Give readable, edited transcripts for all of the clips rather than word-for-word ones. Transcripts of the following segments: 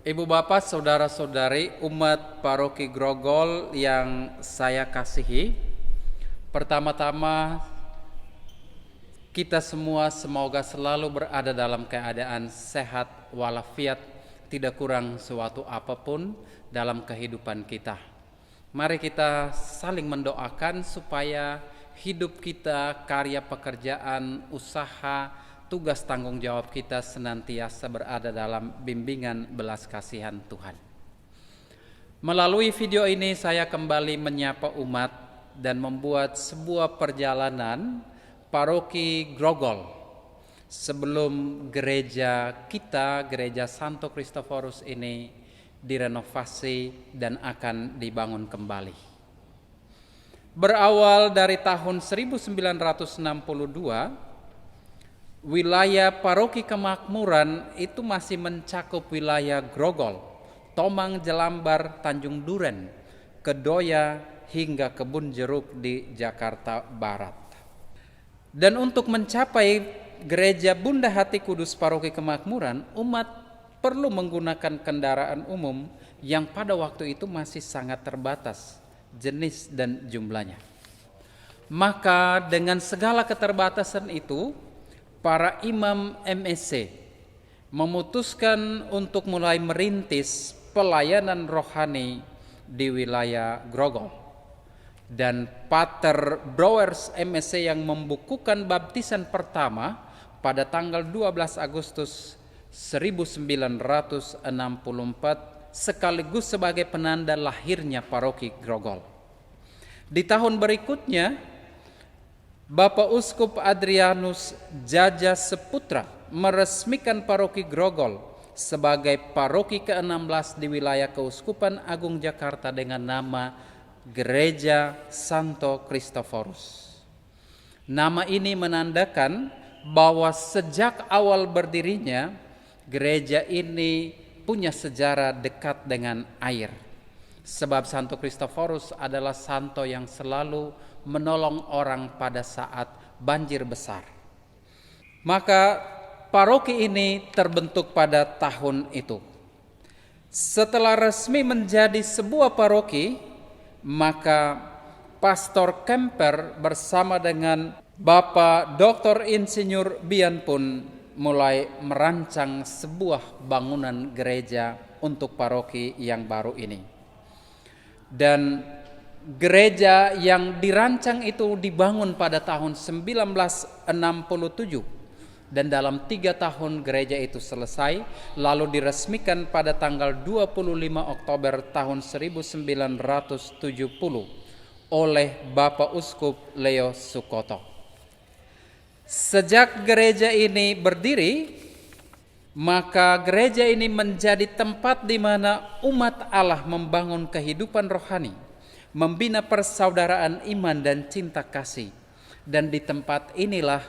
Ibu bapak, saudara-saudari, umat paroki Grogol yang saya kasihi, pertama-tama kita semua semoga selalu berada dalam keadaan sehat walafiat, tidak kurang suatu apapun dalam kehidupan kita. Mari kita saling mendoakan supaya hidup kita, karya pekerjaan, usaha, tugas tanggung jawab kita senantiasa berada dalam bimbingan belas kasihan Tuhan. Melalui video ini saya kembali menyapa umat dan membuat sebuah perjalanan paroki Grogol sebelum gereja kita, gereja Santo Kristoforus ini direnovasi dan akan dibangun kembali. Berawal dari tahun 1962, wilayah paroki Kemakmuran itu masih mencakup wilayah Grogol, Tomang, Jelambar, Tanjung Duren, Kedoya hingga Kebun Jeruk di Jakarta Barat. Dan untuk mencapai gereja Bunda Hati Kudus paroki Kemakmuran, umat perlu menggunakan kendaraan umum yang pada waktu itu masih sangat terbatas jenis dan jumlahnya. Maka dengan segala keterbatasan itu, para imam MSC memutuskan untuk mulai merintis pelayanan rohani di wilayah Grogol. Dan Pater Brouwers MSC yang membukukan baptisan pertama pada tanggal 12 Agustus 1964 sekaligus sebagai penanda lahirnya paroki Grogol. Di tahun berikutnya, Bapak Uskup Adrianus Jaja Seputra meresmikan paroki Grogol sebagai paroki ke-16 di wilayah Keuskupan Agung Jakarta dengan nama Gereja Santo Kristoforus. Nama ini menandakan bahwa sejak awal berdirinya, gereja ini punya sejarah dekat dengan air. Sebab Santo Kristoforus adalah santo yang selalu menolong orang pada saat banjir besar. Maka paroki ini terbentuk pada tahun itu. Setelah resmi menjadi sebuah paroki, maka Pastor Kemper bersama dengan Bapak Dr. Insinyur Bian pun mulai merancang sebuah bangunan gereja untuk paroki yang baru ini. Dan gereja yang dirancang itu dibangun pada tahun 1967 dan dalam 3 tahun gereja itu selesai, lalu diresmikan pada tanggal 25 Oktober tahun 1970 oleh Bapak Uskup Leo Sukoto. Sejak gereja ini berdiri, maka gereja ini menjadi tempat di mana umat Allah membangun kehidupan rohani, membina persaudaraan iman dan cinta kasih. Dan di tempat inilah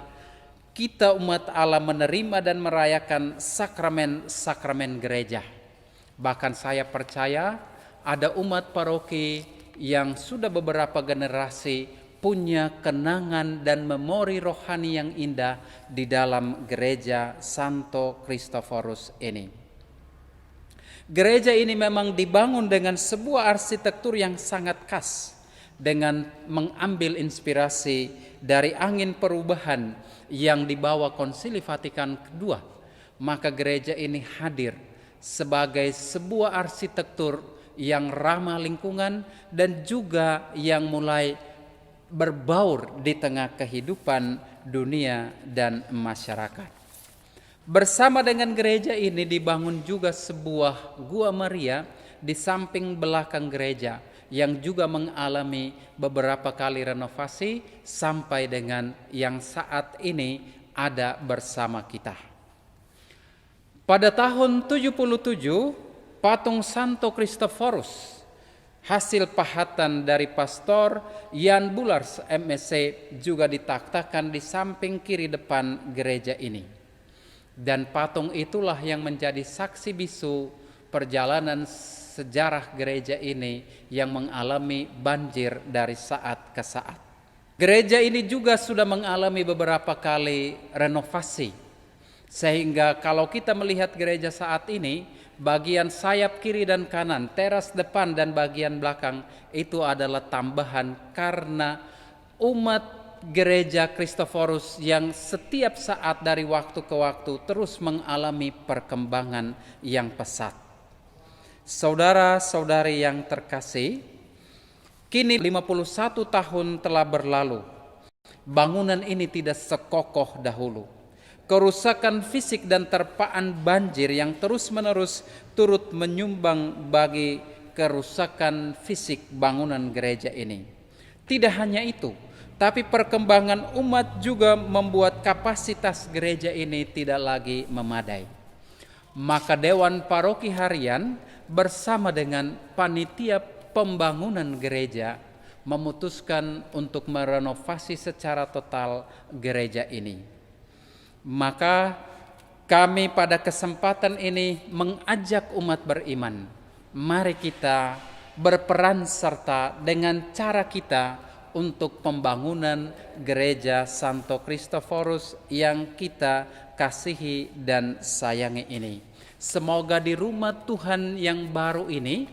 kita umat Allah menerima dan merayakan sakramen-sakramen gereja. Bahkan saya percaya ada umat paroki yang sudah beberapa generasi punya kenangan dan memori rohani yang indah di dalam gereja Santo Kristoforus ini. Gereja ini memang dibangun dengan sebuah arsitektur yang sangat khas, dengan mengambil inspirasi dari angin perubahan yang dibawa Konsili Vatikan II. Maka gereja ini hadir sebagai sebuah arsitektur yang ramah lingkungan dan juga yang mulai berbaur di tengah kehidupan dunia dan masyarakat. Bersama dengan gereja ini dibangun juga sebuah Gua Maria di samping belakang gereja yang juga mengalami beberapa kali renovasi sampai dengan yang saat ini ada bersama kita. Pada tahun 77, patung Santo Kristoforus hasil pahatan dari Pastor Jan Bulars MSC juga ditaktakan di samping kiri depan gereja ini. Dan patung itulah yang menjadi saksi bisu perjalanan sejarah gereja ini yang mengalami banjir dari saat ke saat. Gereja ini juga sudah mengalami beberapa kali renovasi, sehingga kalau kita melihat gereja saat ini Bagian sayap kiri dan kanan, teras depan dan bagian belakang itu adalah tambahan karena umat gereja Kristoforus yang setiap saat dari waktu ke waktu terus mengalami perkembangan yang pesat. Saudara-saudari yang terkasih, kini 51 tahun telah berlalu. Bangunan ini tidak sekokoh dahulu. Kerusakan fisik dan terpaan banjir yang terus-menerus turut menyumbang bagi kerusakan fisik bangunan gereja ini. Tidak hanya itu, tapi perkembangan umat juga membuat kapasitas gereja ini tidak lagi memadai. Maka Dewan Paroki Harian bersama dengan panitia pembangunan gereja memutuskan untuk merenovasi secara total gereja ini. Maka kami pada kesempatan ini mengajak umat beriman, mari kita berperan serta dengan cara kita untuk pembangunan gereja Santo Kristoforus yang kita kasihi dan sayangi ini. Semoga di rumah Tuhan yang baru ini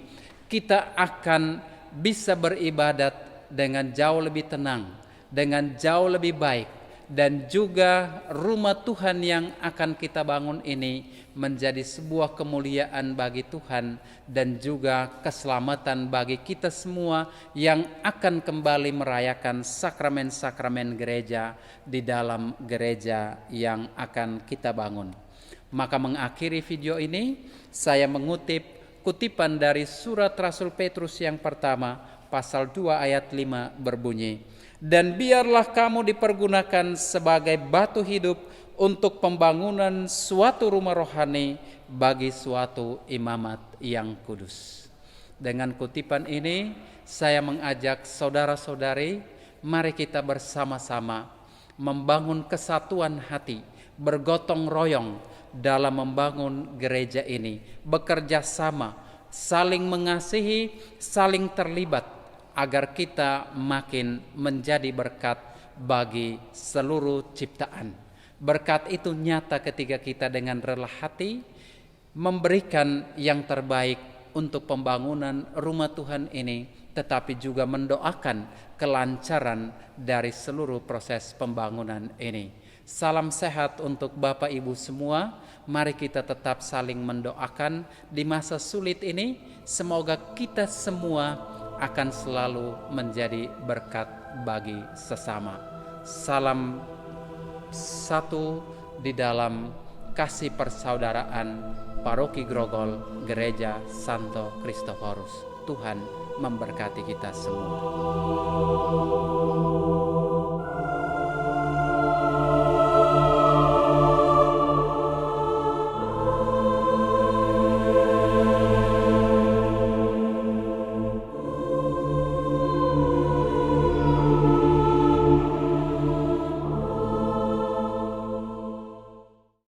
kita akan bisa beribadat dengan jauh lebih tenang, dengan jauh lebih baik, dan juga rumah Tuhan yang akan kita bangun ini menjadi sebuah kemuliaan bagi Tuhan dan juga keselamatan bagi kita semua yang akan kembali merayakan sakramen-sakramen gereja di dalam gereja yang akan kita bangun. Maka mengakhiri video ini saya mengutip kutipan dari surat Rasul Petrus yang pertama pasal 2 ayat 5 berbunyi, "Dan biarlah kamu dipergunakan sebagai batu hidup untuk pembangunan suatu rumah rohani bagi suatu imamat yang kudus." Dengan kutipan ini saya mengajak saudara-saudari, mari kita bersama-sama membangun kesatuan hati, bergotong royong dalam membangun gereja ini, bekerja sama, saling mengasihi, saling terlibat, agar kita makin menjadi berkat bagi seluruh ciptaan. Berkat itu nyata ketika kita dengan rela hati memberikan yang terbaik untuk pembangunan rumah Tuhan ini, tetapi juga mendoakan kelancaran dari seluruh proses pembangunan ini. Salam sehat untuk Bapak Ibu semua. Mari kita tetap saling mendoakan di masa sulit ini. Semoga kita semua akan selalu menjadi berkat bagi sesama. Salam satu di dalam kasih persaudaraan Paroki Grogol Gereja Santo Kristoforus. Tuhan memberkati kita semua.